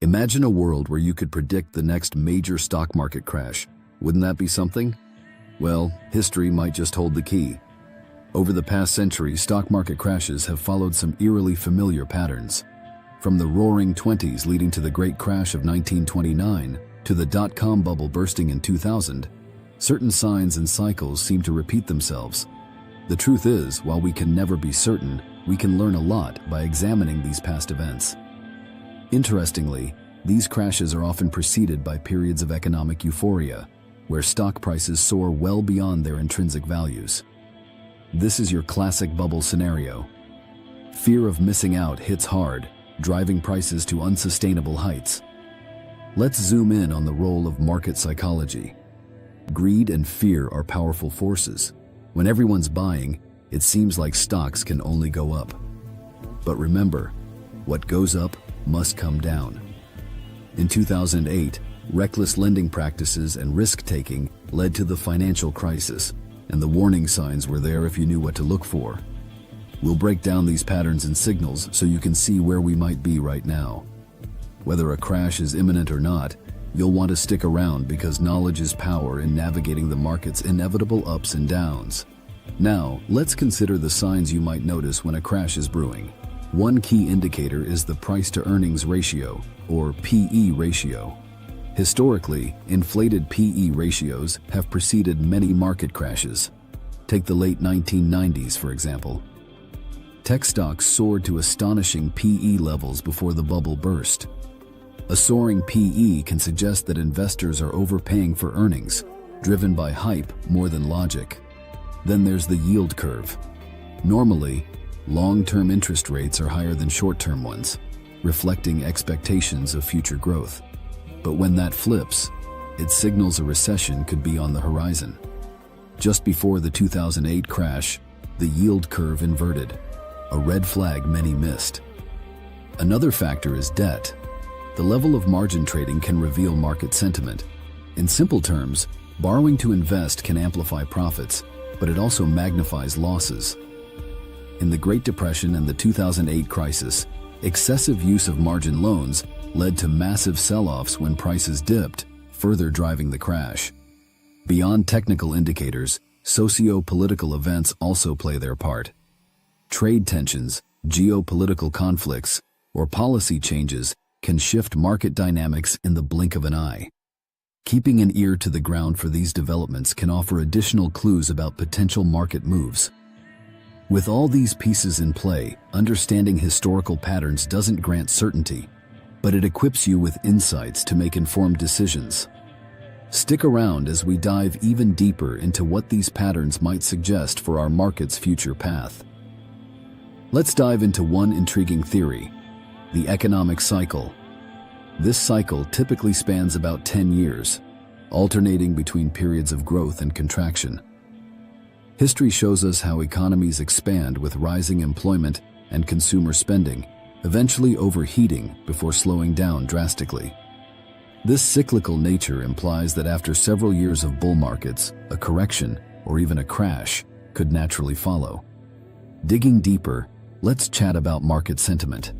Imagine a world where you could predict the next major stock market crash. Wouldn't that be something? Well, history might just hold the key. Over the past century, stock market crashes have followed some eerily familiar patterns. From the roaring 20s leading to the great crash of 1929 to the dot-com bubble bursting in 2000, certain signs and cycles seem to repeat themselves. The truth is, while we can never be certain, we can learn a lot by examining these past events. Interestingly, these crashes are often preceded by periods of economic euphoria, where stock prices soar well beyond their intrinsic values. This is your classic bubble scenario. Fear of missing out hits hard, driving prices to unsustainable heights. Let's zoom in on the role of market psychology. Greed and fear are powerful forces. When everyone's buying, it seems like stocks can only go up. But remember, what goes up must come down. In 2008, reckless lending practices and risk-taking led to the financial crisis, and the warning signs were there if you knew what to look for. We'll break down these patterns and signals so you can see where we might be right now. Whether a crash is imminent or not, you'll want to stick around because knowledge is power in navigating the market's inevitable ups and downs. Now, let's consider the signs you might notice when a crash is brewing. One key indicator is the price-to-earnings ratio, or PE ratio. Historically, inflated PE ratios have preceded many market crashes. Take the late 1990s, for example. Tech stocks soared to astonishing PE levels before the bubble burst. A soaring PE can suggest that investors are overpaying for earnings, driven by hype more than logic. Then there's the yield curve. Normally, long-term interest rates are higher than short-term ones, reflecting expectations of future growth. But when that flips, it signals a recession could be on the horizon. Just before the 2008 crash, the yield curve inverted, a red flag many missed. Another factor is debt. The level of margin trading can reveal market sentiment. In simple terms, borrowing to invest can amplify profits, but it also magnifies losses. In the Great Depression and the 2008 crisis, excessive use of margin loans led to massive sell-offs when prices dipped, further driving the crash. Beyond technical indicators, socio-political events also play their part. Trade tensions, geopolitical conflicts, or policy changes can shift market dynamics in the blink of an eye. Keeping an ear to the ground for these developments can offer additional clues about potential market moves. With all these pieces in play, understanding historical patterns doesn't grant certainty, but it equips you with insights to make informed decisions. Stick around as we dive even deeper into what these patterns might suggest for our market's future path. Let's dive into one intriguing theory: the economic cycle. This cycle typically spans about 10 years, alternating between periods of growth and contraction. History shows us how economies expand with rising employment and consumer spending, eventually overheating before slowing down drastically. This cyclical nature implies that after several years of bull markets, a correction, or even a crash, could naturally follow. Digging deeper, let's chat about market sentiment.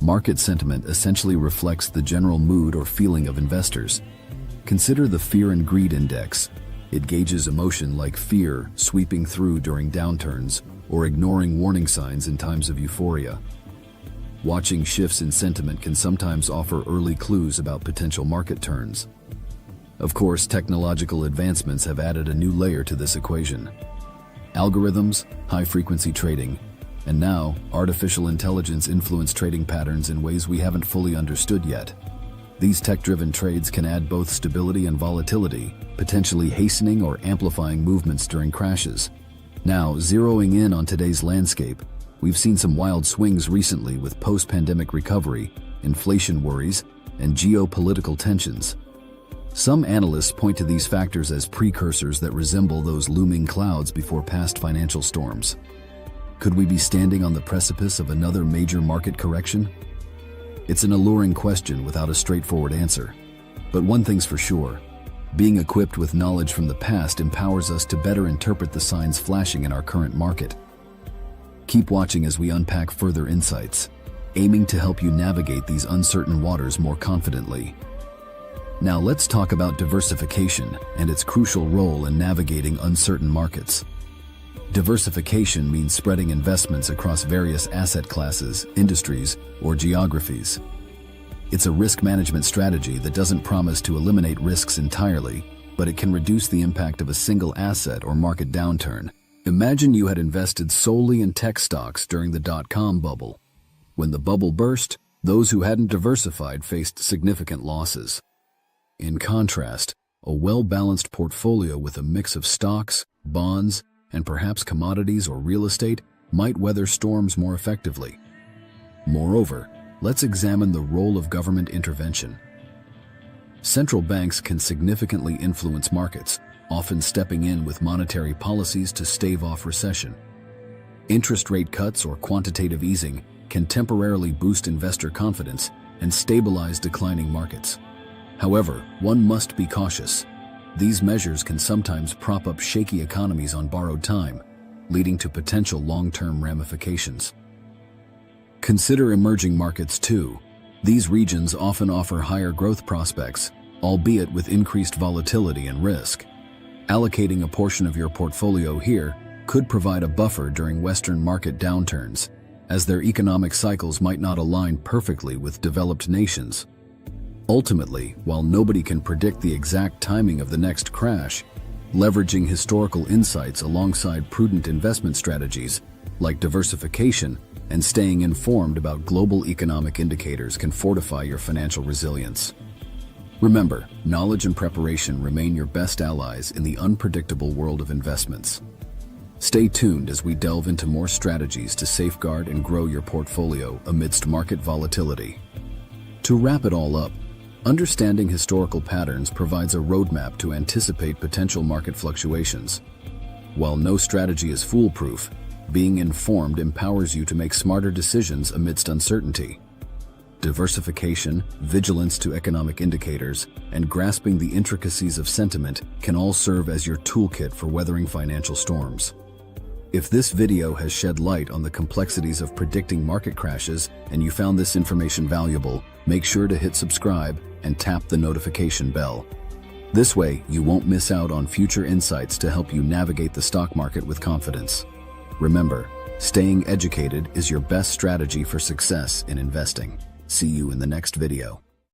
Market sentiment essentially reflects the general mood or feeling of investors. Consider the Fear and Greed Index. It gauges emotion like fear sweeping through during downturns or ignoring warning signs in times of euphoria. Watching shifts in sentiment can sometimes offer early clues about potential market turns. Of course, technological advancements have added a new layer to this equation. Algorithms, high-frequency trading, and now artificial intelligence influence trading patterns in ways we haven't fully understood yet. These tech-driven trades can add both stability and volatility, potentially hastening or amplifying movements during crashes. Now, zeroing in on today's landscape, we've seen some wild swings recently with post-pandemic recovery, inflation worries, and geopolitical tensions. Some analysts point to these factors as precursors that resemble those looming clouds before past financial storms. Could we be standing on the precipice of another major market correction? It's an alluring question without a straightforward answer. But one thing's for sure: being equipped with knowledge from the past empowers us to better interpret the signs flashing in our current market. Keep watching as we unpack further insights. aiming to help you navigate these uncertain waters more confidently. Now let's talk about diversification and its crucial role in navigating uncertain markets. Diversification means spreading investments across various asset classes, industries, or geographies. It's a risk management strategy that doesn't promise to eliminate risks entirely, but it can reduce the impact of a single asset or market downturn. Imagine you had invested solely in tech stocks during the dot-com bubble. When the bubble burst, those who hadn't diversified faced significant losses. In contrast, a well-balanced portfolio with a mix of stocks, bonds, and perhaps commodities or real estate might weather storms more effectively. Moreover, let's examine the role of government intervention. Central banks can significantly influence markets, often stepping in with monetary policies to stave off recession. Interest rate cuts or quantitative easing can temporarily boost investor confidence and stabilize declining markets. However, one must be cautious. These measures can sometimes prop up shaky economies on borrowed time, leading to potential long-term ramifications. Consider emerging markets too. These regions often offer higher growth prospects, albeit with increased volatility and risk. Allocating a portion of your portfolio here could provide a buffer during Western market downturns, as their economic cycles might not align perfectly with developed nations. Ultimately, while nobody can predict the exact timing of the next crash, leveraging historical insights alongside prudent investment strategies like diversification and staying informed about global economic indicators can fortify your financial resilience. Remember, knowledge and preparation remain your best allies in the unpredictable world of investments. Stay tuned as we delve into more strategies to safeguard and grow your portfolio amidst market volatility. To wrap it all up, understanding historical patterns provides a roadmap to anticipate potential market fluctuations. While no strategy is foolproof, being informed empowers you to make smarter decisions amidst uncertainty. Diversification, vigilance to economic indicators, and grasping the intricacies of sentiment can all serve as your toolkit for weathering financial storms. If this video has shed light on the complexities of predicting market crashes and you found this information valuable, make sure to hit subscribe and tap the notification bell. This way, you won't miss out on future insights to help you navigate the stock market with confidence. Remember, staying educated is your best strategy for success in investing. See you in the next video.